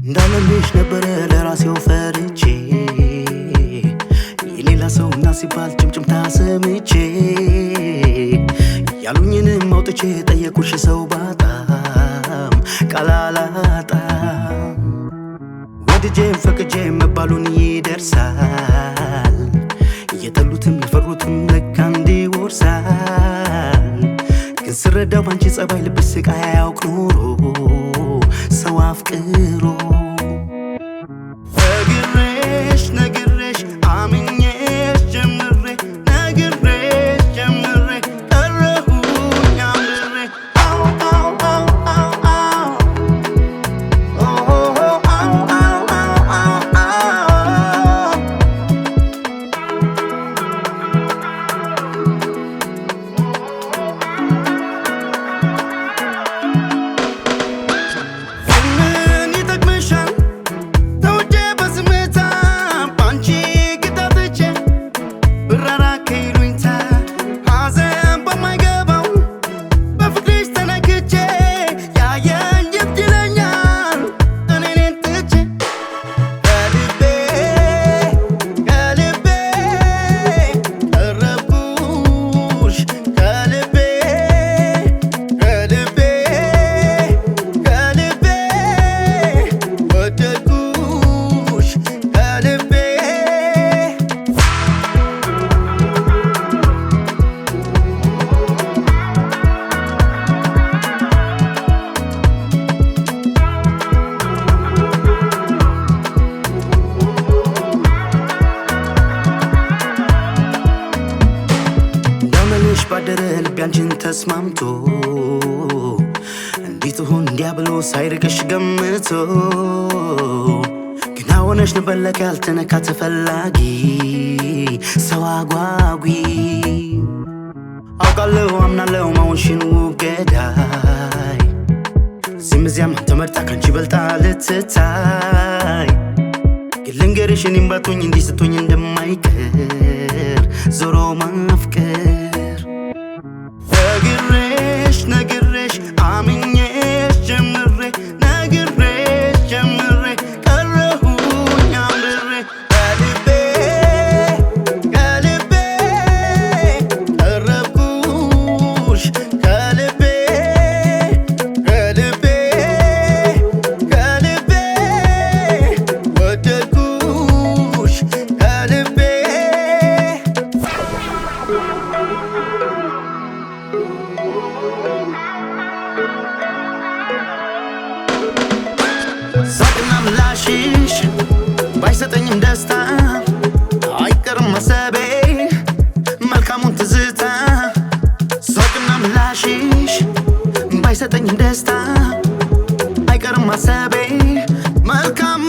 እንዳለልሽ ነበረ ለራሴው ፈርቼ የሌላ ሰውና ሲባል ጭምጭምታ ሰምቼ ያሉኝንም አውጥቼ ጠየቁሽ ሰው ባጣም ቃል አላጣም ወድጄም ፈቅጄም መባሉን ይደርሳል የጠሉትም የፈሩትም ለካ እንዲወርሳል ግን ስረዳው ባንቺ ጸባይ ልብስ ስቃይ አያውቅ ኖሮ ሰው አፍቅሮ ነግሬሽ አምኜሽ ጀምሬ ነግሬሽ ጀምሬ ቀረሁኝ አምሬ ባደረ ልቤ አንቺን ተስማምቶ እንዴት ሆን እንዲያ ብሎ ሳይርቅሽ ገምቶ ግና ሆነሽ ነበለከ ያልተነካ ተፈላጊ ሰው አጓጊ አውቃለሁ አምናለሁ መሆንሽን ውብ ገዳይ እዚህም እዚያም ተመርጣ ካንቺ በልጣ ልትታይ ግን ልንገርሽ እኔም ባትሆኝ እንዲህ ስትሆኝ እንደማይቀር ዞሮ ማፍቀር ነግሬሽ አምኜሽ ጀምሬ ነግሬሽ ጀምሬ ቀረሁኝ አምሬ ከልቤ ቀረብኩሽ ከልቤ ወደድኩሽ ከልቤ ሳቅና ምላሽሽ ባይሰጠኝም ደስታ አይቀርም ማሰቤ መልካሙን ትዝታ ሳቅና ምላሽሽ ባይሰጠኝም ደስታ አይቀርም ማሰቤ መልካም